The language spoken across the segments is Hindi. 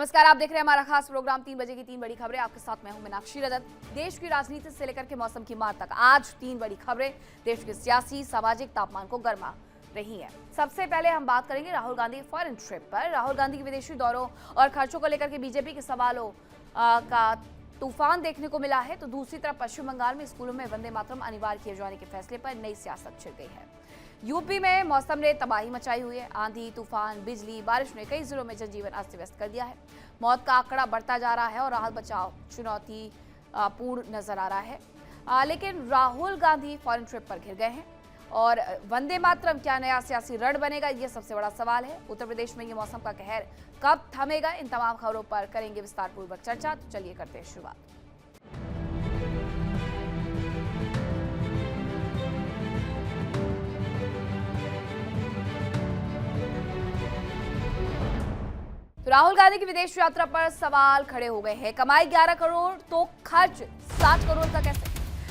नमस्कार, आप देख रहे हैं हमारा खास प्रोग्राम 3 बजे की 3 बड़ी खबरें। आपके साथ मैं हूं मीनाक्षी रजत। देश की राजनीति से लेकर के मौसम की मार तक आज 3 बड़ी खबरें देश के सियासी सामाजिक तापमान को गर्मा रही है। सबसे पहले हम बात करेंगे राहुल गांधी फॉरेन ट्रिप पर। राहुल गांधी के विदेशी दौरों और खर्चों को लेकर के बीजेपी के सवालों का तूफान देखने को मिला है, तो दूसरी तरफ पश्चिम बंगाल में स्कूलों में वंदे मातरम अनिवार्य किए जाने के फैसले पर नई सियासत छिड़ गई है। यूपी में मौसम ने तबाही मचाई हुई है। आंधी, तूफान, बिजली, बारिश ने कई जिलों में जनजीवन अस्त व्यस्त कर दिया है। मौत का आंकड़ा बढ़ता जा रहा है और राहत बचाव चुनौती पूर्ण नजर आ रहा है। लेकिन राहुल गांधी फॉरेन ट्रिप पर घिर गए हैं और वंदे मातरम क्या नया सियासी रण बनेगा, ये सबसे बड़ा सवाल है। उत्तर प्रदेश में ये मौसम का कहर कब थमेगा, इन तमाम खबरों पर करेंगे विस्तार पूर्वक चर्चा। तो चलिए करते हैं शुरुआत। तो राहुल गांधी की विदेश यात्रा पर सवाल खड़े हो गए हैं। कमाई 11 करोड़ तो खर्च 60 करोड़ का कैसे?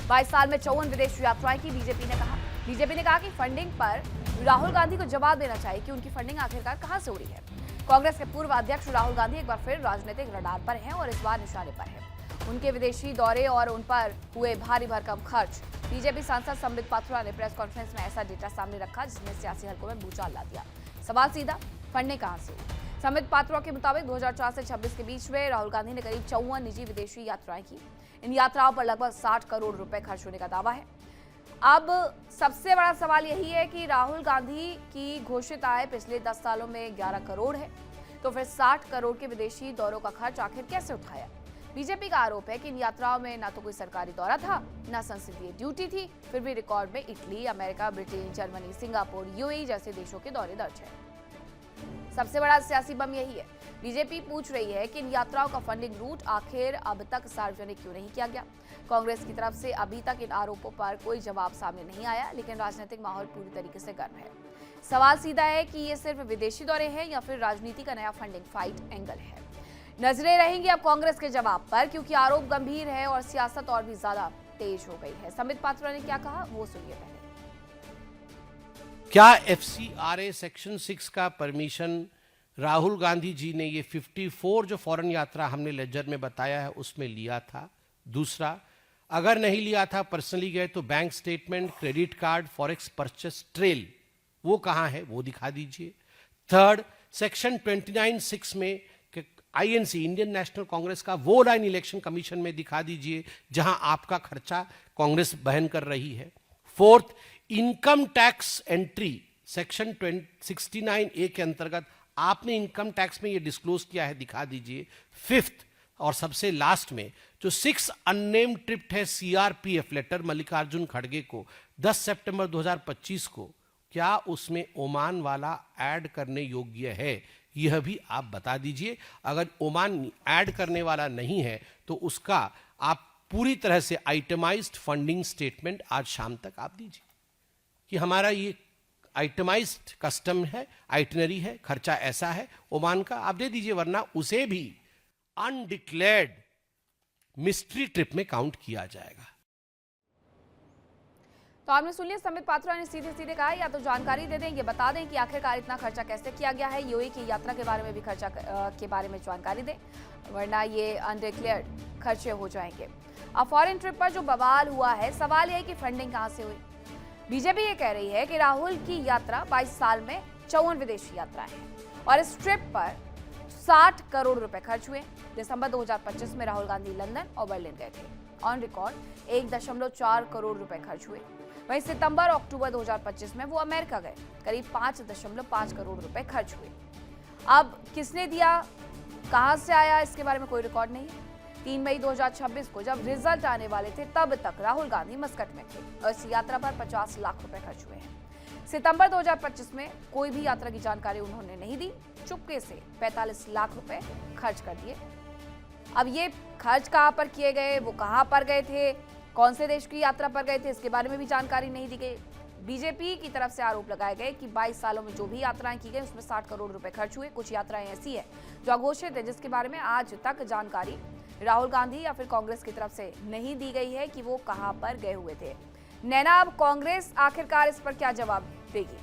22 साल में 54 विदेश यात्राएं की बीजेपी ने कहा कि फंडिंग पर राहुल गांधी को जवाब देना चाहिए कि उनकी फंडिंग आखिरकार कहां से हो रही है। कांग्रेस के पूर्व अध्यक्ष राहुल गांधी एक बार फिर राजनीतिक रडार पर हैं और इस बार निशाने पर है। उनके विदेशी दौरे और उन पर हुए भारी भरकम खर्च। बीजेपी सांसद संबित पात्रा ने प्रेस कॉन्फ्रेंस में ऐसा डेटा सामने रखा जिसने सियासी हलकों में भूचाल ला दिया। सवाल सीधा, फंडिंग कहां से हुई? संबित पात्रा के मुताबिक 2004 से 26 के बीच में राहुल गांधी ने करीब 54 निजी विदेशी यात्राएं की। इन यात्राओं पर लगभग 60 करोड़ रुपए खर्च होने का दावा है। अब सबसे बड़ा सवाल यही है कि राहुल गांधी की घोषित आय पिछले 10 सालों में 11 करोड़ है, तो फिर 60 करोड़ के विदेशी दौरों का खर्च आखिर कैसे उठाया? बीजेपी का आरोप है कि इन यात्राओं में न तो कोई सरकारी दौरा था, न संसदीय ड्यूटी थी, फिर भी रिकॉर्ड में Italy, America, Britain, Germany, Singapore, UAE जैसे देशों के दौरे दर्ज है। सबसे बड़ा सियासी बम यही है। बीजेपी पूछ रही है कि इन यात्राओं का फंडिंग रूट आखिर अब तक सार्वजनिक क्यों नहीं किया गया। कांग्रेस की तरफ से अभी तक इन आरोपों पर कोई जवाब सामने नहीं आया, लेकिन राजनीतिक माहौल पूरी तरीके से गर्म है। सवाल सीधा है कि ये सिर्फ विदेशी दौरे हैं या फिर राजनीति का नया फंडिंग फाइट एंगल है। नजरें रहेंगी अब कांग्रेस के जवाब पर, क्योंकि आरोप गंभीर है और सियासत और भी ज्यादा तेज हो गई है। संबित पात्रा ने क्या कहा, वो सुनिए पहले। क्या एफसीआरए सेक्शन 6 का परमिशन राहुल गांधी जी ने ये 54 जो फॉरेन यात्रा हमने लेजर में बताया है उसमें लिया था? दूसरा, अगर नहीं लिया था, पर्सनली गए, तो bank statement, credit card, forex purchase trail वो कहां है, वो दिखा दीजिए। थर्ड, सेक्शन 29(6) में आईएनसी, इंडियन नेशनल कांग्रेस का वो लाइन इलेक्शन कमीशन में दिखा दीजिए जहां आपका खर्चा कांग्रेस वहन कर रही है। Fourth, income tax entry section 69A के अंतर्गत आपने इनकम टैक्स में ये डिस्क्लोज किया है, दिखा दीजिए। फिफ्थ और सबसे लास्ट में जो 6 अननेम्ड ट्रिप है सीआरपीएफ लेटर मल्लिकार्जुन खड़गे को 10 सितंबर 2025 को, क्या उसमें ओमान वाला ऐड करने योग्य है, यह भी आप बता दीजिए। अगर ओमान ऐड करने वाला नहीं है तो उसका आप पूरी तरह से आइटमाइज्ड फंडिंग स्टेटमेंट आज शाम तक आप दीजिए कि हमारा ये आइटमाइज्ड कस्टम है, आइटनरी है, खर्चा ऐसा है ओमान का, आप दे दीजिए, वरना उसे भी अनडिक्लेयर्ड मिस्ट्री ट्रिप में काउंट किया जाएगा। तो आपने सुन लिया, संबित पात्रा ने सीधे सीधे कहा या तो जानकारी दे दें, ये बता दें कि आखिरकार इतना खर्चा कैसे किया गया है, यूएई की यात्रा के बारे में भी खर्चा के बारे में जानकारी दें, वरना ये अनडिक्लेयर्ड खर्चे हो जाएंगे। अब फॉरेन ट्रिप पर जो बवाल हुआ है, सवाल यह है कि फंडिंग कहां से हुई। बीजेपी ये कह रही है कि राहुल की यात्रा 22 साल में 54 विदेशी यात्राएं हैं और इस ट्रिप पर 60 करोड़ रुपए खर्च हुए। दिसंबर 2025 में राहुल गांधी लंदन और बर्लिन गए थे। ऑन रिकॉर्ड 1.4 करोड़ रुपए खर्च हुए। वहीं सितंबर और अक्टूबर 2025 में वो अमेरिका गए, करीब 5.5 करोड़ रुपए खर्च हुए। अब किसने दिया, कहां से आया, इसके बारे में कोई रिकॉर्ड नहीं है। 3 मई 2026 को जब रिजल्ट आने वाले थे तब तक राहुल गांधी मस्कट में थे और इस यात्रा पर 50 लाख रुपए खर्च हुए हैं। सितंबर 2025 में कोई भी यात्रा की जानकारी उन्होंने नहीं दी, चुपके से 45 लाख रुपए खर्च कर दिए। अब ये खर्च कहां पर किए गए, वो कहां पर गए थे, कौन से देश की यात्रा पर गए थे, इसके बारे में भी जानकारी नहीं दी गई। बीजेपी की तरफ से आरोप लगाए गए कि 22 सालों में जो भी यात्राएं की गई उसमें 60 करोड़ रुपए खर्च हुए। कुछ यात्राएं ऐसी है जो अघोषित है, जिसके बारे में आज तक जानकारी राहुल गांधी या फिर कांग्रेस की तरफ से नहीं दी गई है कि वो कहां पर गए हुए थे। नैना, अब कांग्रेस आखिरकार इस पर क्या जवाब देगी?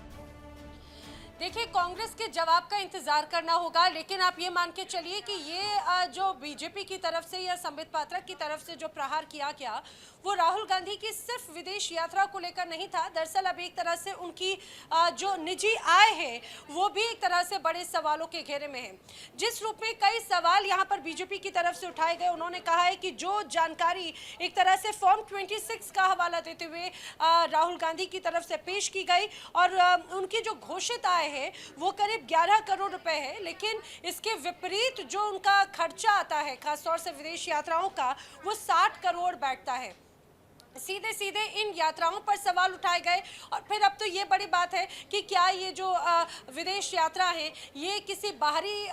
देखिए, कांग्रेस के जवाब का इंतजार करना होगा, लेकिन आप ये मान के चलिए कि ये जो बीजेपी की तरफ से या संबित पात्रा की तरफ से जो प्रहार किया गया वो राहुल गांधी की सिर्फ विदेश यात्रा को लेकर नहीं था। दरअसल अब एक तरह से उनकी जो निजी आय है वो भी एक तरह से बड़े सवालों के घेरे में है। जिस रूप में कई सवाल यहाँ पर बीजेपी की तरफ से उठाए गए, उन्होंने कहा है कि जो जानकारी एक तरह से फॉर्म 26 का हवाला देते हुए राहुल गांधी की तरफ से पेश की गई और उनकी जो घोषित आय है वो करीब 11 करोड़ रुपए है, लेकिन इसके विपरीत जो उनका खर्चा आता है खासतौर से विदेश यात्राओं का वो 60 करोड़ बैठता है। सीधे सीधे इन यात्राओं पर सवाल उठाए गए और फिर अब तो ये बड़ी बात है कि क्या ये जो विदेश यात्रा है ये किसी बाहरी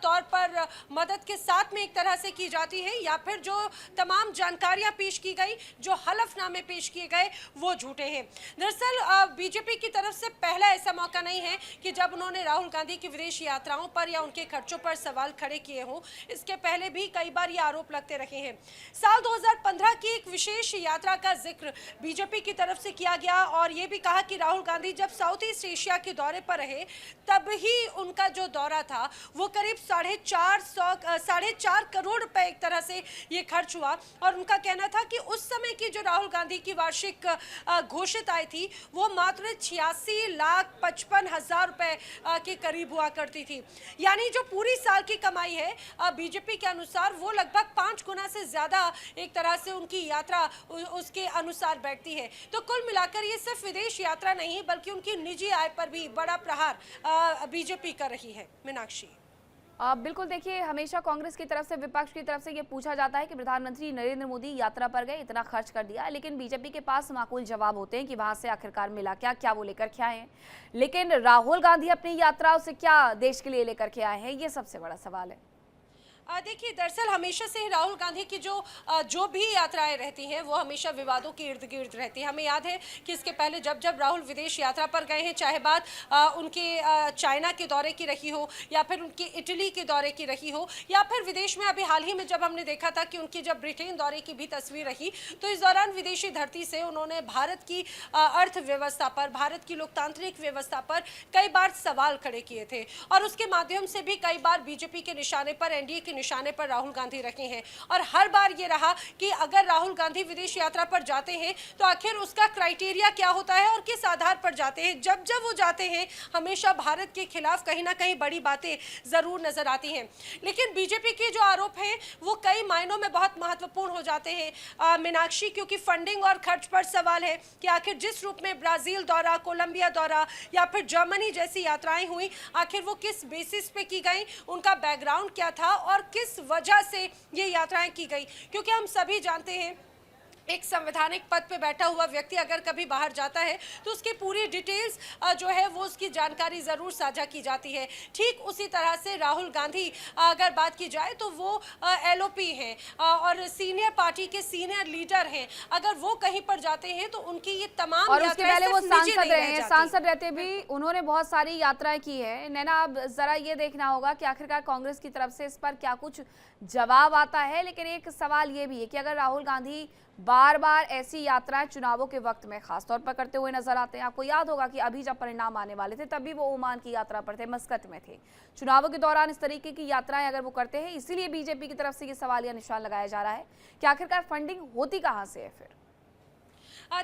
तौर पर मदद के साथ में एक तरह से की जाती है या फिर जो तमाम जानकारियां पेश की गई, जो हलफनामे पेश किए गए वो झूठे हैं। दरअसल बीजेपी की तरफ से पहला ऐसा मौका नहीं है कि जब उन्होंने राहुल गांधी की विदेश यात्राओं पर या उनके खर्चों पर सवाल खड़े किए हों। इसके पहले भी कई बार ये आरोप लगते रहे हैं। साल 2015 की एक विशेष यात्रा का जिक्र बीजेपी की तरफ से किया गया और ये भी कहा कि राहुल गांधी जब साउथ ईस्ट एशिया के दौरे पर रहे तब ही उनका जो दौरा था वो करीब 4.5 करोड़ रुपए एक तरह से ये खर्च हुआ और उनका कहना था कि उस समय की जो राहुल गांधी की वार्षिक घोषित आय थी वो मात्र 86,55,000 रुपए के करीब हुआ करती थी। यानी जो पूरी साल की कमाई है बीजेपी के अनुसार वो लगभग 5 गुना से ज्यादा एक तरह से उनकी यात्रा उसके अनुसार बैठती है। तो कुल मिलाकर ये सिर्फ विदेश यात्रा नहीं बल्कि उनकी निजी आय पर भी बड़ा प्रहार बीजेपी कर रही है। मीनाक्षी, बिल्कुल, देखिए हमेशा कांग्रेस की तरफ से, विपक्ष की तरफ से ये पूछा जाता है कि प्रधानमंत्री नरेंद्र मोदी यात्रा पर गए, इतना खर्च कर दिया, लेकिन बीजेपी के पास माकूल जवाब होते हैं कि वहां से आखिरकार मिला क्या, क्या वो लेकर के आए हैं। लेकिन राहुल गांधी अपनी यात्राओं से क्या देश के लिए लेकर के आए हैं, ये सबसे बड़ा सवाल है। देखिए, दरअसल हमेशा से राहुल गांधी की जो भी यात्राएं रहती हैं वो हमेशा विवादों के इर्द गिर्द रहती है। हमें याद है कि इसके पहले जब राहुल विदेश यात्रा पर गए हैं, चाहे बात उनके चाइना के दौरे की रही हो या फिर उनके इटली के दौरे की रही हो या फिर विदेश में अभी हाल ही में जब हमने देखा था कि उनकी जब ब्रिटेन दौरे की भी तस्वीर रही, तो इस दौरान विदेशी धरती से उन्होंने भारत की अर्थव्यवस्था पर, भारत की लोकतांत्रिक व्यवस्था पर कई बार सवाल खड़े किए थे और उसके माध्यम से भी कई बार बीजेपी के निशाने पर, एनडीए के निशाने पर राहुल गांधी रखे हैं। और हर बार ये रहा कि अगर राहुल गांधी विदेश यात्रा पर जाते हैं तो आखिर उसका क्राइटेरिया क्या होता है और किस आधार पर जाते हैं। जब वो जाते हैं हमेशा भारत के खिलाफ कहीं ना कहीं बड़ी बातें जरूर नजर आती हैं। लेकिन बीजेपी के जो आरोप हैं वो कई मायनों में बहुत महत्वपूर्ण हो जाते हैं मीनाक्षी, क्योंकि फंडिंग और खर्च पर सवाल है कि आखिर जिस रूप में ब्राजील दौरा, कोलंबिया दौरा या फिर जर्मनी जैसी यात्राएं हुई, आखिर वो किस बेसिस पे की गई, उनका बैकग्राउंड क्या था और किस वजह से ये यात्राएं की गई। क्योंकि हम सभी जानते हैं एक संवैधानिक पद पे बैठा हुआ व्यक्ति अगर कभी बाहर जाता है तो उसकी पूरी डिटेल्स जो है वो उसकी जानकारी ज़रूर साझा की जाती है। ठीक उसी तरह से राहुल गांधी अगर बात की जाए तो वो एलओपी हैं और सीनियर पार्टी के सीनियर लीडर हैं। अगर वो कहीं पर जाते हैं तो उनकी ये तमाम और उसके पहले वो सांसद रहे हैं, सांसद रहते भी उन्होंने बहुत सारी यात्राएं की है। नैना, अब जरा ये देखना होगा कि आखिरकार कांग्रेस की तरफ से इस पर क्या कुछ जवाब आता है। लेकिन एक सवाल ये भी है कि अगर राहुल गांधी बार बार ऐसी यात्राएं चुनावों के वक्त में खासतौर पर करते हुए नजर आते हैं, आपको याद होगा कि अभी जब परिणाम आने वाले थे तभी वो ओमान की यात्रा पर थे, मस्कत में थे। चुनावों के दौरान इस तरीके की यात्राएं अगर वो करते हैं, इसीलिए बीजेपी की तरफ से ये सवाल या निशान लगाया जा रहा है कि आखिरकार फंडिंग होती कहां से है। फिर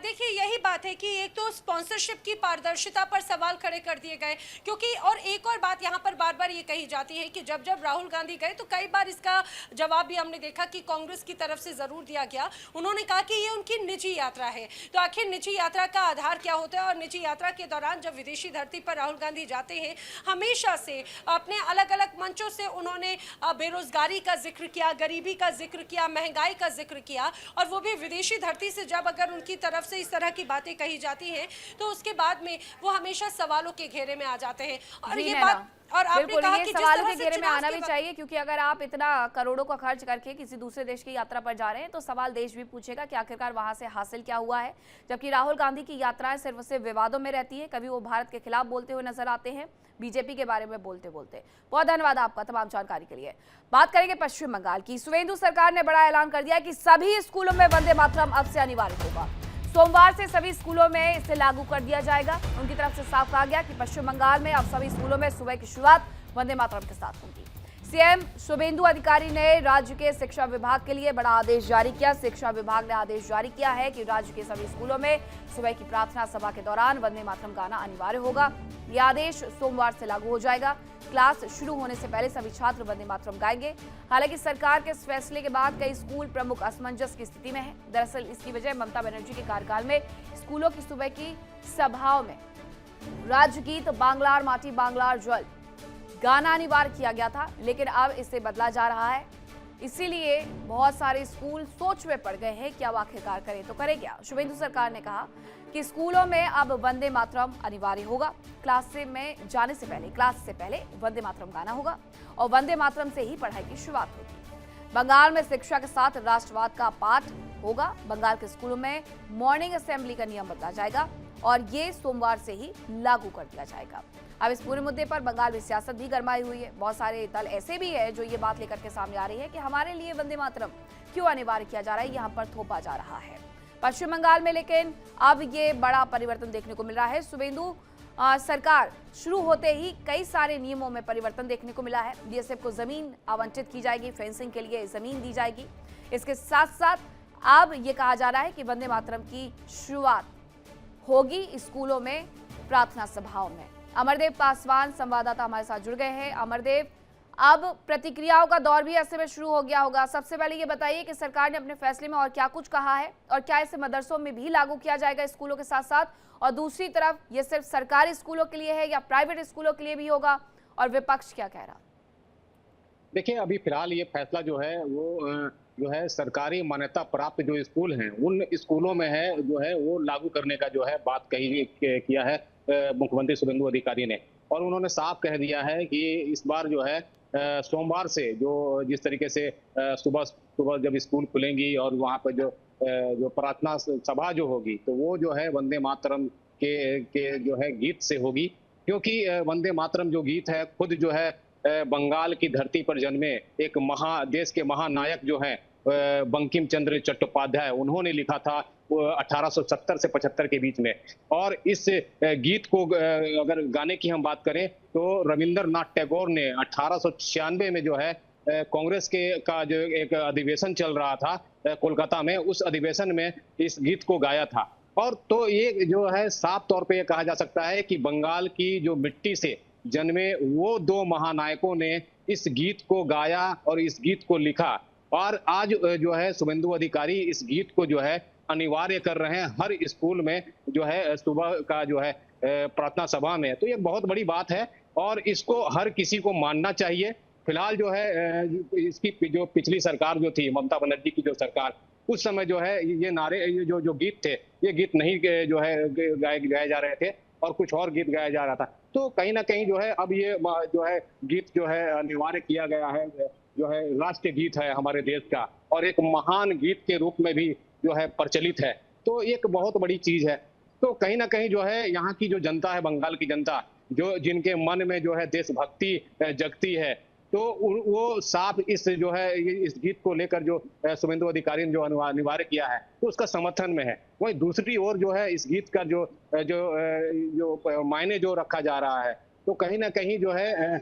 देखिए, यही बात है कि एक तो स्पॉन्सरशिप की पारदर्शिता पर सवाल खड़े कर दिए गए, क्योंकि और एक और बात यहाँ पर बार बार ये कही जाती है कि जब राहुल गांधी गए तो कई बार इसका जवाब भी हमने देखा कि कांग्रेस की तरफ से जरूर दिया गया। उन्होंने कहा कि ये उनकी निजी यात्रा है। तो आखिर निजी यात्रा का आधार क्या होता है और निजी यात्रा के दौरान जब विदेशी धरती पर राहुल गांधी जाते हैं, हमेशा से अपने अलग अलग मंचों से उन्होंने बेरोजगारी का जिक्र किया, गरीबी का जिक्र किया, महंगाई का जिक्र किया और वो भी विदेशी धरती से जब अगर उनकी तरफ से इस तरह की बातें कही जाती हैं तो उसके बाद में वो हमेशा सवालों के घेरे में आ जाते हैं। और ये बात और आपने कहा कि सवालों के घेरे में आना भी चाहिए, क्योंकि अगर आप इतना करोड़ों का खर्च करके किसी दूसरे देश की यात्रा पर जा रहे हैं तो सवाल देश भी पूछेगा कि आखिरकार वहां से हासिल क्या हुआ है। जबकि राहुल गांधी की यात्राएं सिर्फ से विवादों में रहती है, कभी वो भारत के खिलाफ बोलते हुए नजर आते हैं, बीजेपी के बारे में बोलते बोलते। बहुत धन्यवाद आपका तमाम जानकारी के लिए। बात करेंगे पश्चिम बंगाल की। सुवेंदु सरकार ने बड़ा ऐलान कर दिया है कि सभी स्कूलों में वंदे मातरम अब से अनिवार्य होगा। सोमवार से सभी स्कूलों में इसे लागू कर दिया जाएगा। उनकी तरफ से साफ कहा गया कि पश्चिम बंगाल में अब सभी स्कूलों में सुबह की शुरुआत वंदे मातरम के साथ होगी। सीएम शुभेंदु अधिकारी ने राज्य के शिक्षा विभाग के लिए बड़ा आदेश जारी किया। शिक्षा विभाग ने आदेश जारी किया है कि राज्य के सभी स्कूलों में सुबह की प्रार्थना सभा के दौरान वंदे मातरम गाना अनिवार्य होगा। यह आदेश सोमवार से लागू हो जाएगा। क्लास शुरू होने से पहले सभी छात्र वंदे मातरम गाएंगे। हालांकि सरकार के इस फैसले के बाद कई स्कूल प्रमुख असमंजस की स्थिति में है। दरअसल इसकी वजह ममता बनर्जी के कार्यकाल में स्कूलों की सुबह की सभाओं में राजगीत बांग्लार माटी बांग्लार जल गाना अनिवार्य किया गया था, लेकिन अब इसे बदला जा रहा है। इसीलिए बहुत सारे स्कूल सोच में पड़ गए हैं कि अब आखिरकार करें तो करें क्या। शुभेंदु सरकार ने कहा कि स्कूलों में अब वंदे मातरम अनिवार्य होगा। क्लास में जाने से पहले, क्लास से पहले वंदे मातरम गाना होगा और वंदे मातरम से ही पढ़ाई की शुरुआत होगी। बंगाल में शिक्षा के साथ राष्ट्रवाद का पाठ होगा। बंगाल के स्कूलों में मॉर्निंग असेंबली का नियम बदला जाएगा और ये सोमवार से ही लागू कर दिया जाएगा। अब इस पूरे मुद्दे पर बंगाल में सियासत भी गरमाई हुई है। बहुत सारे दल ऐसे भी है जो ये बात लेकर के सामने आ रही है कि हमारे लिए वंदे मातरम क्यों अनिवार्य किया जा रहा है, यहाँ पर थोपा जा रहा है। पश्चिम बंगाल में लेकिन अब ये बड़ा परिवर्तन देखने को मिल रहा है। शुभेंदु सरकार शुरू होते ही कई सारे नियमों में परिवर्तन देखने को मिला है। बीएसएफ को जमीन आवंटित की जाएगी, फेंसिंग के लिए जमीन दी जाएगी। इसके साथ साथ अब ये कहा जा रहा है कि वंदे मातरम की शुरुआत होगी स्कूलों में प्रार्थना सभाओं में। अमरदेव पासवान संवाददाता हमारे साथ जुड़ गए हैं। अमरदेव, अब प्रतिक्रियाओं का दौर भी ऐसे में शुरू हो गया होगा। सबसे पहले ये बताइए कि सरकार ने अपने फैसले में और क्या कुछ कहा है और क्या इसे मदरसों में भी लागू किया जाएगा स्कूलों के साथ साथ, और दूसरी तरफ ये सिर्फ सरकारी स्कूलों के लिए है या प्राइवेट स्कूलों के लिए भी होगा, और विपक्ष क्या कह रहा? देखिए, अभी फिलहाल ये फैसला जो है वो जो है सरकारी मान्यता प्राप्त जो स्कूल हैं उन स्कूलों में है जो है वो लागू करने का जो है बात कही किया है मुख्यमंत्री शुभेंदु अधिकारी ने। और उन्होंने साफ कह दिया है कि इस बार जो है सोमवार से जो जिस तरीके से सुबह सुबह जब स्कूल खुलेंगी और वहाँ पर जो प्रार्थना सभा जो होगी तो वो जो है वंदे मातरम के जो है गीत से होगी। क्योंकि वंदे मातरम जो गीत है खुद जो है बंगाल की धरती पर जन्मे एक देश के महानायक जो हैं बंकिम चंद्र चट्टोपाध्याय, उन्होंने लिखा था 1870 से 75 के बीच में। और इस गीत को अगर गाने की हम बात करें तो रविंद्रनाथ टैगोर ने 1896 में जो है कांग्रेस का जो एक अधिवेशन चल रहा था कोलकाता में, उस अधिवेशन में इस गीत को गाया था। और तो ये जो है साफ तौर पे ये कहा जा सकता है कि बंगाल की जो मिट्टी से जन्मे वो दो महानायकों ने इस गीत को गाया और इस गीत को लिखा। और आज जो है शुभेंदु अधिकारी इस गीत को जो है अनिवार्य कर रहे हैं हर स्कूल में जो है सुबह का जो है प्रार्थना सभा में। तो ये बहुत बड़ी बात है और इसको हर किसी को मानना चाहिए। फिलहाल जो है इसकी जो पिछली सरकार जो थी, ममता बनर्जी की जो सरकार, उस समय जो है ये नारे जो गीत थे ये गीत नहीं जो है गाए जा रहे थे और कुछ और गीत गाया जा रहा था। तो कहीं ना कहीं जो है अब ये जो है गीत जो है अनिवार्य किया गया है, जो है राष्ट्रीय गीत है हमारे देश का और एक महान गीत के रूप में भी जो है प्रचलित है। तो एक बहुत बड़ी चीज है। तो कहीं ना कहीं जो है यहाँ की जो जनता है, बंगाल की जनता, जो जिनके मन में जो है देशभक्ति जगती है, तो वो साफ इस जो है इस गीत को लेकर जो शुभेंदु अधिकारी ने जो अनिवार्य किया है तो उसका समर्थन में है। वहीं दूसरी ओर जो है इस गीत का जो जो जो मायने जो रखा जा रहा है, तो कहीं ना कहीं जो है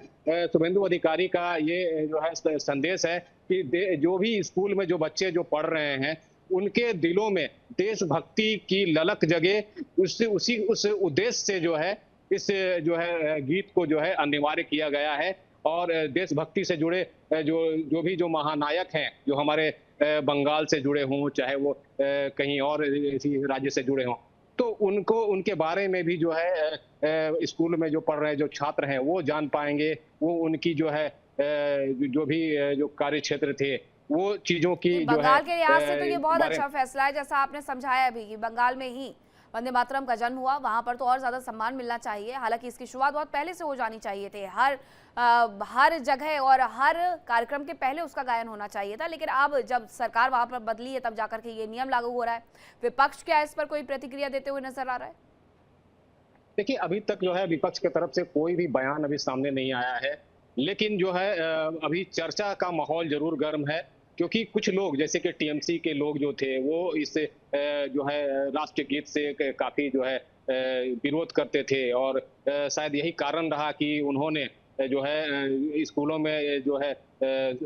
शुभेंदु अधिकारी का ये जो है संदेश है कि जो भी स्कूल में जो बच्चे जो पढ़ रहे हैं उनके दिलों में देशभक्ति की ललक जगे, उस उद्देश्य से जो है इस जो है गीत को जो है अनिवार्य किया गया है। और देशभक्ति से जुड़े जो भी जो महानायक हैं जो हमारे बंगाल से जुड़े हों, चाहे वो कहीं और इसी राज्य से जुड़े हों, तो उनको उनके बारे में भी जो है स्कूल में जो पढ़ रहे जो छात्र हैं वो जान पाएंगे। वो उनकी जो है जो भी जो कार्य क्षेत्र थे वो चीजों की जो है बंगाल के लिहाज से तो ये बहुत अच्छा फैसला है, जैसा आपने समझाया अभी कि बंगाल में ही वंदे मातरम का जन्म हुआ, वहां पर तो और ज्यादा सम्मान मिलना चाहिए। हालांकि इसकी शुरुआत बहुत पहले से हो जानी चाहिए थी, हर जगह और हर कार्यक्रम के पहले उसका गायन होना चाहिए था। लेकिन अब जब सरकार वहां पर बदली है तब जाकर के ये नियम लागू हो रहा है। विपक्ष क्या इस पर कोई प्रतिक्रिया देते हुए नजर आ रहा है? देखिए, अभी तक जो है विपक्ष की तरफ से कोई भी बयान अभी सामने नहीं आया है, लेकिन जो है अभी चर्चा का माहौल जरूर गर्म है। क्योंकि कुछ लोग जैसे कि टीएमसी के लोग जो थे वो इस जो है राष्ट्रीय गीत से काफी जो है विरोध करते थे, और शायद यही कारण रहा कि उन्होंने जो है स्कूलों में जो है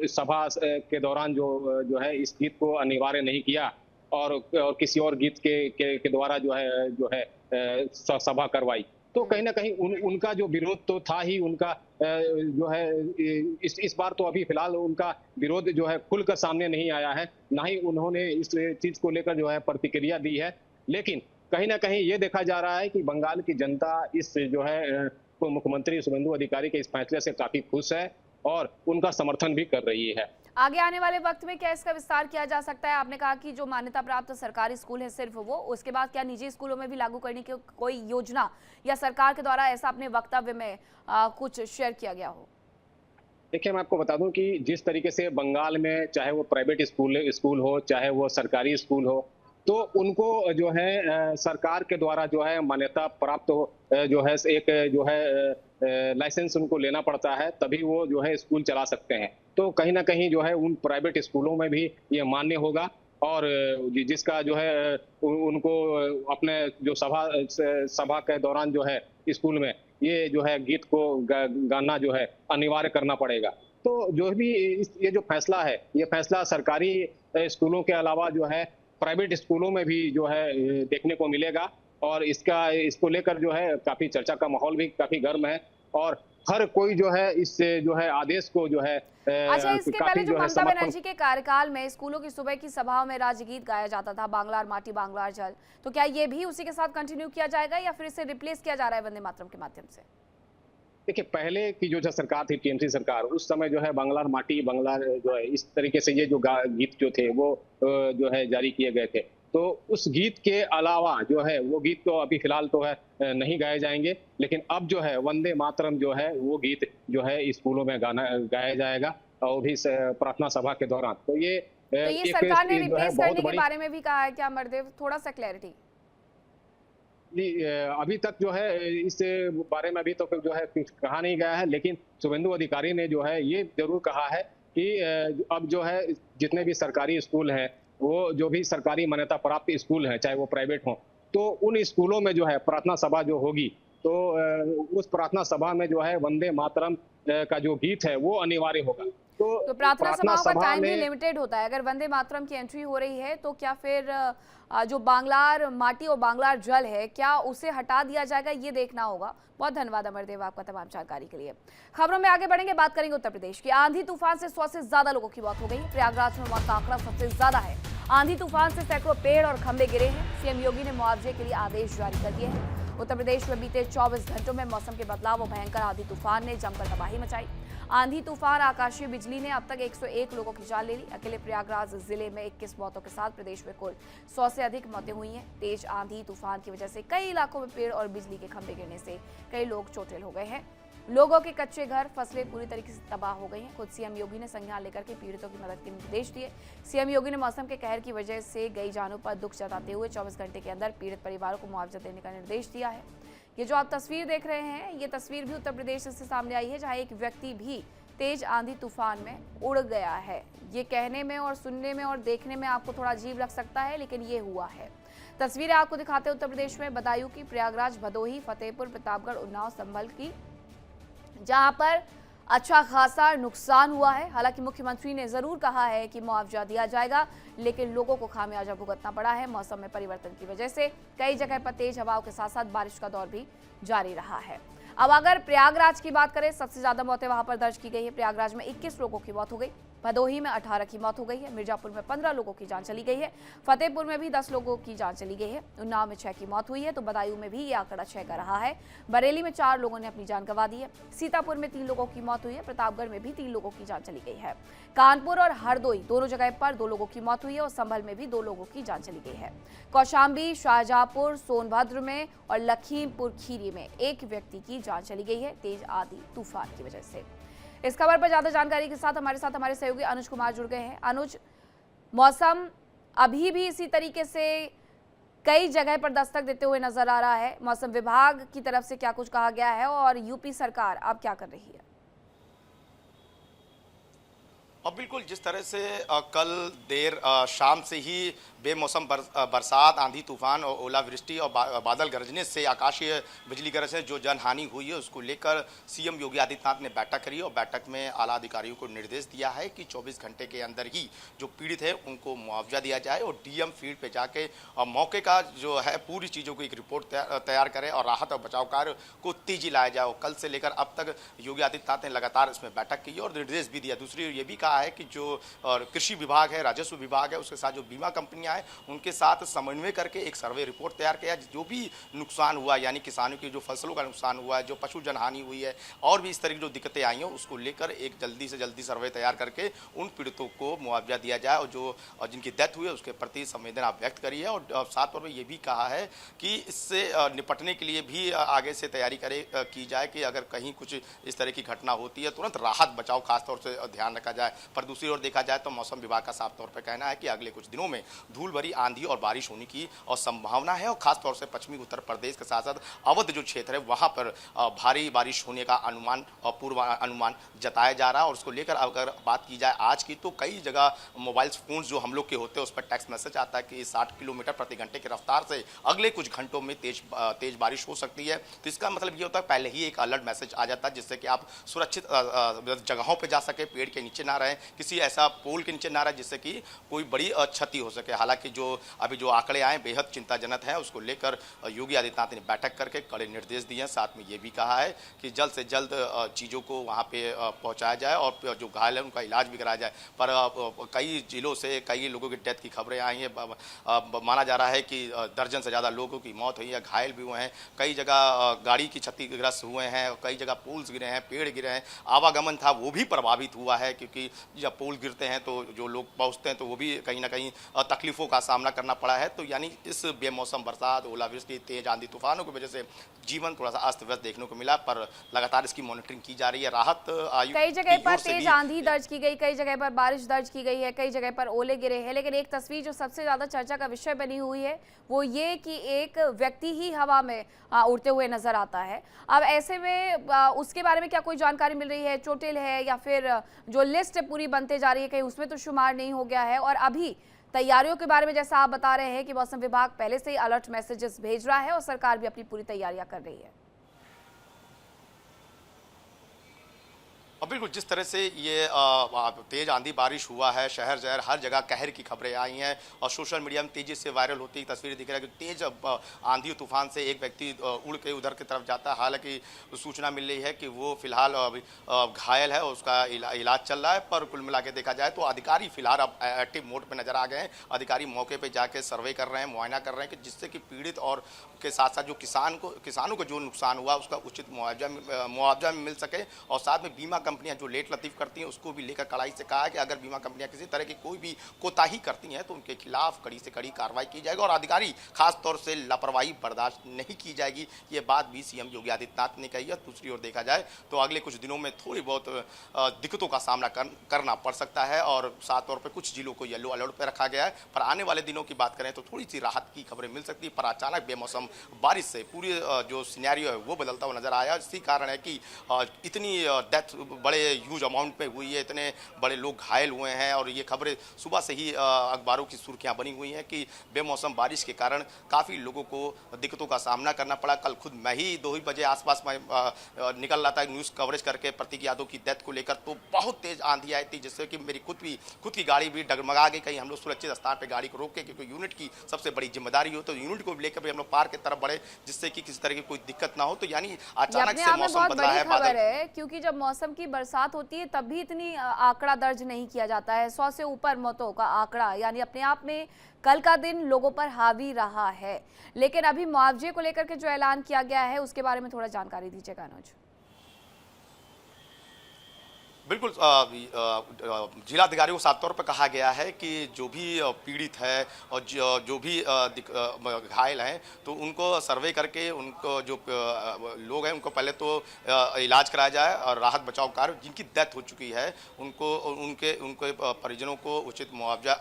सभा के दौरान जो है इस गीत को अनिवार्य नहीं किया, और किसी और गीत के द्वारा जो है सभा करवाई। तो कहीं ना कहीं उनका जो विरोध तो था ही, उनका जो है इस बार तो अभी फिलहाल उनका विरोध जो है खुलकर सामने नहीं आया है, ना ही उन्होंने इस चीज को लेकर जो है प्रतिक्रिया दी है। लेकिन कहीं ना कहीं ये देखा जा रहा है कि बंगाल की जनता इस जो है मुख्यमंत्री शुभेंदु अधिकारी के इस फैसले से काफी खुश है और उनका समर्थन भी कर रही है। आगे आने वाले वक्त में क्या इसका विस्तार किया जा सकता है? आपने कहा कि जो मान्यता प्राप्त सरकारी स्कूल है सिर्फ वो, उसके बाद क्या निजी स्कूलों में भी लागू करने की कोई योजना या सरकार के द्वारा ऐसा अपने वक्तव्य में कुछ शेयर किया गया हो? देखिए, मैं आपको बता दूं कि जिस तरीके से बंगाल में चाहे वो प्राइवेट स्कूल हो चाहे वो सरकारी स्कूल हो, तो उनको जो है सरकार के द्वारा जो है मान्यता प्राप्त जो है एक जो है लाइसेंस उनको लेना पड़ता है, तभी वो जो है स्कूल चला सकते हैं। तो कहीं ना कहीं जो है उन प्राइवेट स्कूलों में भी ये मान्य होगा, और जिसका जो है उनको अपने जो सभा के दौरान जो है स्कूल में ये जो है गीत को गाना जो है अनिवार्य करना पड़ेगा। तो जो भी ये जो फैसला है, ये फैसला सरकारी स्कूलों के अलावा जो है प्राइवेट स्कूलों में भी जो है देखने को मिलेगा, और इसको लेकर जो है काफी चर्चा का माहौल भी काफी गर्म है, और हर कोई जो है इस जो है आदेश को जो है अच्छा, इसके पहले जो ममता समर्थन। बनर्जी के कार्यकाल में स्कूलों की सुबह की सभाओं में राज्यगीत गाया जाता था, बांग्लार माटी बांग्लार जल, तो क्या ये भी उसी के साथ कंटिन्यू किया जाएगा या फिर इसे रिप्लेस किया जा रहा है वंदे मातरम के माध्यम से? देखिए, पहले की जो सरकार थी टीएमसी सरकार, उस समय जो है बांग्लार माटी बांग्लार जो है इस तरीके से ये जो गीत जो थे वो जो है जारी किए गए थे। तो उस गीत के अलावा जो है वो गीत तो अभी फिलहाल तो है नहीं गाए जाएंगे, लेकिन अब जो है वंदे मातरम जो है वो गीत जो है स्कूलों में गाया जाएगा, और भी प्रार्थना सभा के दौरान। तो ये सरकार ने रिप्लेस करने के बारे में भी कहा है क्या अमरदेव? थोड़ा सा क्लैरिटी। अभी तक जो है इस बारे में अभी तो जो है कुछ कहा नहीं गया है, लेकिन शुभेंदु अधिकारी ने जो है ये जरूर कहा है कि अब जो है जितने भी सरकारी स्कूल हैं, वो जो भी सरकारी मान्यता प्राप्त स्कूल हैं, चाहे वो प्राइवेट हों, तो उन स्कूलों में जो है प्रार्थना सभा जो होगी, तो उस प्रार्थना सभा में जो है वंदे मातरम का जो गीत है वो अनिवार्य होगा। तो प्रार्थना सभाओं का टाइम भी लिमिटेड होता है। अगर वंदे मातरम की एंट्री हो रही है तो क्या फिर जो बांग्लार माटी और बांग्लार जल है क्या उसे हटा दिया जाएगा, ये देखना होगा। बहुत धन्यवाद अमरदेव आपका तमाम जानकारी के लिए। खबरों में आगे बढ़ेंगे, बात करेंगे उत्तर प्रदेश की। आंधी तूफान से 100 से ज्यादा लोगों की मौत हो गई। प्रयागराज में मौत का आंकड़ा सबसे ज्यादा है। आंधी तूफान से सैकड़ों पेड़ और खंभे गिरे हैं। सीएम योगी ने मुआवजे के लिए आदेश जारी कर दिए हैं। उत्तर प्रदेश में बीते 24 घंटों में मौसम के बदलाव और भयंकर आंधी तूफान ने जमकर तबाही मचाई। आंधी तूफान आकाशीय बिजली ने अब तक 101 लोगों की जान ले ली। अकेले प्रयागराज जिले में 21 मौतों के साथ प्रदेश में कुल 100 से अधिक मौतें हुई हैं। तेज आंधी तूफान की वजह से कई इलाकों में पेड़ और बिजली के खंभे गिरने से कई लोग चोटिल हो गए हैं। लोगों के कच्चे घर फसलें पूरी तरीके से तबाह हो गई हैं। खुद सीएम योगी ने संज्ञान लेकर के पीड़ितों की मदद के निर्देश दिए। सीएम योगी ने मौसम के कहर की वजह से गई जानों पर दुख जताते हुए 24 घंटे के अंदर पीड़ित परिवारों को मुआवजा देने का निर्देश दिया है। ये जो आप तस्वीर देख रहे हैं, ये तस्वीर भी उत्तर प्रदेश से सामने आई है, जहां एक व्यक्ति भी तेज आंधी तूफान में उड़ गया है। ये कहने में और सुनने में और देखने में आपको थोड़ा अजीब लग सकता है, लेकिन ये हुआ है। तस्वीरें आपको दिखाते हैं उत्तर प्रदेश में बदायूं की, प्रयागराज, भदोही, फतेहपुर, प्रतापगढ़, उन्नाव, संभल की, जहां पर अच्छा खासा नुकसान हुआ है। हालांकि मुख्यमंत्री ने जरूर कहा है कि मुआवजा दिया जाएगा, लेकिन लोगों को खामियाजा भुगतना पड़ा है। मौसम में परिवर्तन की वजह से कई जगह पर तेज हवाओं के साथ साथ बारिश का दौर भी जारी रहा है। अब अगर प्रयागराज की बात करें, सबसे ज्यादा मौतें वहां पर दर्ज की गई है। प्रयागराज में 21 लोगों की मौत हो गई, भदोही में 18 की मौत हो गई है, मिर्जापुर में 15 लोगों की जान चली गई है, फतेहपुर में भी 10 लोगों की जान चली गई है, उन्नाव में 6 की मौत हुई है, तो बदायूं में भी ये आंकड़ा 6 का रहा है। बरेली में 4 लोगों ने अपनी जान गंवा दी है, सीतापुर में 3 लोगों की मौत हुई है, प्रतापगढ़ में भी 3 लोगों की जान चली गई है, कानपुर और हरदोई दोनों जगह पर 2 लोगों की मौत हुई है और संभल में भी 2 लोगों की जान चली गई है। कौशाम्बी, शाहजहांपुर, सोनभद्र में और लखीमपुर खीरी में 1 व्यक्ति की जान चली गई है तेज आंधी तूफान की वजह से। इस खबर पर ज्यादा जानकारी के साथ हमारे सहयोगी अनुज कुमार जुड़ गए हैं। अनुज, मौसम अभी भी इसी तरीके से कई जगह पर दस्तक देते हुए नजर आ रहा है। मौसम विभाग की तरफ से क्या कुछ कहा गया है और यूपी सरकार अब क्या कर रही है? और बिल्कुल जिस तरह से कल देर शाम से ही बेमौसम बरसात, आंधी तूफान और ओलावृष्टि और बादल गरजने से आकाशीय बिजली गरज से जो जनहानि हुई है उसको लेकर सीएम योगी आदित्यनाथ ने बैठक करी और बैठक में आला अधिकारियों को निर्देश दिया है कि 24 घंटे के अंदर ही जो पीड़ित है उनको मुआवजा दिया जाए और डीएम फील्ड पे जाके मौके का जो है पूरी चीज़ों की एक रिपोर्ट तैयार करें और राहत और बचाव कार्य को तेजी लाया जाए। और कल से लेकर अब तक योगी आदित्यनाथ ने लगातार इसमें बैठक की और निर्देश भी दिया। दूसरी ये भी कहा है कि जो कृषि विभाग है, राजस्व विभाग है, उसके साथ जो बीमा कंपनियां हैं उनके साथ समन्वय करके एक सर्वे रिपोर्ट तैयार किया। जो भी नुकसान हुआ यानी किसानों की जो फसलों का नुकसान हुआ है, जो पशु जनहानि हुई है और भी इस तरह की जो दिक्कतें आई हैं उसको लेकर एक जल्दी से जल्दी सर्वे तैयार करके उन पीड़ितों को मुआवजा दिया जाए और जो जिनकी डेथ हुई है उसके प्रति संवेदना व्यक्त करी है। और साथ तौर पर यह भी कहा है कि इससे निपटने के लिए भी आगे से तैयारी की जाए कि अगर कहीं कुछ इस तरह की घटना होती है तुरंत राहत बचाव खासतौर से ध्यान रखा जाए। पर दूसरी ओर देखा जाए तो मौसम विभाग का साफ तौर पर कहना है कि अगले कुछ दिनों में धूल भरी आंधी और बारिश होने की और संभावना है और खासतौर से पश्चिमी उत्तर प्रदेश के साथ साथ अवध जो क्षेत्र है वहां पर भारी बारिश होने का अनुमान और पूर्व अनुमान जताया जा रहा है। और उसको लेकर अगर बात की जाए आज की तो कई जगह मोबाइल फोन जो हम लोग के होते हैं उस पर टेक्स्ट मैसेज आता है कि 60 किलोमीटर प्रति घंटे की रफ्तार से अगले कुछ घंटों में तेज बारिश हो सकती है। तो इसका मतलब ये होता है पहले ही एक अलर्ट मैसेज आ जाता है जिससे कि आप सुरक्षित जगहों पर जा सके, पेड़ के नीचे ना रहें, किसी ऐसा पोल के नीचे ना रहे जिससे कि कोई बड़ी क्षति हो सके। हालांकि जो अभी जो आंकड़े आए बेहद चिंताजनक है, उसको लेकर योगी आदित्यनाथ ने बैठक करके कड़े निर्देश दिए हैं। साथ में ये भी कहा है कि जल्द से जल्द चीज़ों को वहाँ पे पहुँचाया जाए और जो घायल है उनका इलाज भी कराया जाए। पर कई जिलों से कई लोगों की डेथ की खबरें आई हैं। माना जा रहा है कि दर्जन से ज़्यादा लोगों की मौत हुई है, घायल भी हुए हैं, कई जगह गाड़ी की क्षतिग्रस्त हुए हैं, कई जगह पोल्स गिरे हैं, पेड़ गिरे हैं, आवागमन था वो भी प्रभावित हुआ है क्योंकि जब पोल गिरते हैं तो जो लोग पहुँचते हैं तो वो भी कहीं ना कहीं तकलीफों का सामना करना पड़ा है। तो यानी इस बेमौसम बरसात, ओलावृष्टि, तेज आंधी तूफानों की वजह से जीवन थोड़ा सा अस्त व्यस्त देखने को मिला, पर लगातार इसकी मॉनिटरिंग की जा रही है। राहत आयोग कई जगह पर तेज आंधी दर्ज की गई, कई जगह पर बारिश दर्ज की गई है, कई जगह पर ओले गिरे हैं, लेकिन एक तस्वीर जो सबसे ज्यादा चर्चा का विषय बनी हुई है वो ये कि एक व्यक्ति ही हवा में उड़ते हुए नजर आता है। अब ऐसे में उसके बारे में क्या कोई जानकारी मिल रही है? चोटिल है या फिर जो लिस्ट पूरी बनते जा रही है कहीं उसमें तो शुमार नहीं हो गया है? और अभी तैयारियों के बारे में जैसा आप बता रहे हैं कि मौसम विभाग पहले से ही अलर्ट मैसेजेस भेज रहा है और सरकार भी अपनी पूरी तैयारियां कर रही है। और बिल्कुल जिस तरह से ये तेज आंधी बारिश हुआ है, शहर शहर हर जगह कहर की खबरें आई हैं और सोशल मीडिया में तेजी से वायरल होती तस्वीरें दिख रही है कि तेज आंधी और तूफान से एक व्यक्ति उड़ के उधर की तरफ जाता है। हालांकि सूचना मिल रही है कि वो फिलहाल घायल है और उसका इलाज चल रहा है। पर कुल मिला के देखा जाए तो अधिकारी फिलहाल अब एक्टिव मोड पर नजर आ गए हैं। अधिकारी मौके पर जाके सर्वे कर रहे हैं, मुआयना कर रहे हैं कि जिससे कि पीड़ित और के साथ साथ जो किसानों को जो नुकसान हुआ उसका उचित मुआवजा मिल सके। और साथ में बीमा कंपनियां जो लेट लतीफ करती हैं उसको भी लेकर कड़ाई से कहा है कि अगर बीमा कंपनियां किसी तरह की कोई भी कोताही करती हैं तो उनके खिलाफ कड़ी से कड़ी कार्रवाई की जाएगी और अधिकारी खास तौर से लापरवाही बर्दाश्त नहीं की जाएगी। ये बात भी सीएम योगी आदित्यनाथ ने कही है। दूसरी ओर देखा जाए तो अगले कुछ दिनों में थोड़ी बहुत दिक्कतों का सामना करना पड़ सकता है और साथ तौर पर कुछ जिलों को येलो अलर्ट पर रखा गया है। पर आने वाले दिनों की बात करें तो थोड़ी सी राहत की खबरें मिल सकती है। पर अचानक बेमौसम बारिश से पूरी जो सिनेरियो है वो बदलता हुआ नजर आया। इसी कारण है कि इतनी डेथ बड़े ह्यूज अमाउंट में हुई है, इतने बड़े लोग घायल हुए हैं और ये खबरें सुबह से ही अखबारों की सुर्खियां बनी हुई हैं कि बेमौसम बारिश के कारण काफ़ी लोगों को दिक्कतों का सामना करना पड़ा। कल खुद मैं ही 2 बजे आसपास में निकल रहा था न्यूज़ कवरेज करके प्रतीक यादव की डेथ को लेकर, तो बहुत तेज आंधी आई थी जिससे कि मेरी खुद की गाड़ी भी डगमगा गई। कहीं हम लोग सुरक्षित स्थान पर गाड़ी को रोक के, क्योंकि यूनिट की सबसे बड़ी जिम्मेदारी हो तो यूनिट को लेकर भी हम लोग पार्क की तरफ बढ़े जिससे कि किसी तरह की कोई दिक्कत ना हो। तो यानी अचानक से मौसम बदला है। खबर है क्योंकि जब मौसम की बरसात होती है तब भी इतनी आंकड़ा दर्ज नहीं किया जाता है। 100 से ऊपर मौतों का आंकड़ा यानी अपने आप में कल का दिन लोगों पर हावी रहा है। लेकिन अभी मुआवजे को लेकर के जो ऐलान किया गया है उसके बारे में थोड़ा जानकारी दीजिएगा अनुज। बिल्कुल जिलाधिकारियों को साफ तौर पर कहा गया है कि जो भी पीड़ित है और जो भी घायल हैं तो उनको सर्वे करके उनको जो लोग हैं उनको पहले तो इलाज कराया जाए और राहत बचाव कार्य जिनकी डेथ हो चुकी है उनके परिजनों को उचित मुआवजा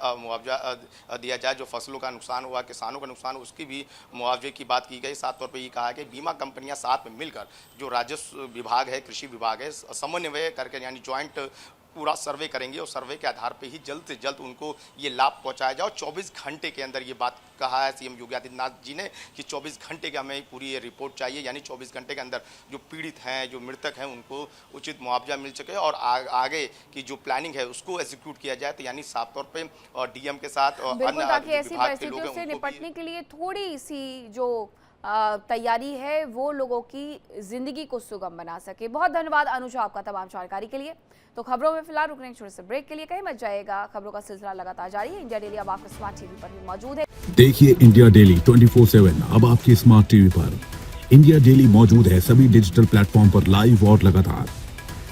दिया जाए। जो फसलों का नुकसान हुआ, किसानों का नुकसान, उसकी भी मुआवजे की बात की गई। साफ तौर पर ये कहा कि बीमा कंपनियां साथ में मिलकर जो राजस्व विभाग है, कृषि विभाग है, समन्वय करके यानी ज्वाइंट पूरा सर्वे करेंगे और सर्वे के आधार पे ही जल्द से जल्द उनको ये लाभ पहुंचाया जाए। और 24 घंटे के अंदर ये बात कहा है सीएम योगी आदित्यनाथ जी ने कि 24 घंटे के हमें पूरी ये रिपोर्ट चाहिए, यानी 24 घंटे के अंदर जो पीड़ित हैं, जो मृतक हैं, उनको उचित मुआवजा मिल सके और आगे की जो प्लानिंग है उसको एग्जीक्यूट किया जाए। तो यानी साफ तौर पे और डीएम के साथ और बिल्कुल, ताकि अन्य ऐसी विभाग के लोग परिस्थितियों हैं से उनको भी निपटने के लिए थोड़ी सी जो तैयारी है वो लोगों की जिंदगी को सुगम बना सके। बहुत धन्यवाद अनुज आपका तमाम जानकारी के लिए। तो खबरों में फिलहाल रुकने के छोटे से ब्रेक के लिए कहीं मत जाएगा, खबरों का सिलसिला लगातार जारी है। इंडिया डेली अब आपके स्मार्ट टीवी पर भी मौजूद है। देखिए इंडिया डेली 24/7 अब आपकी स्मार्ट टीवी पर। इंडिया डेली मौजूद है सभी डिजिटल प्लेटफॉर्म पर लाइव और लगातार।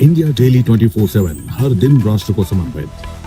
इंडिया डेली 24/7 हर दिन राष्ट्र को समर्पित।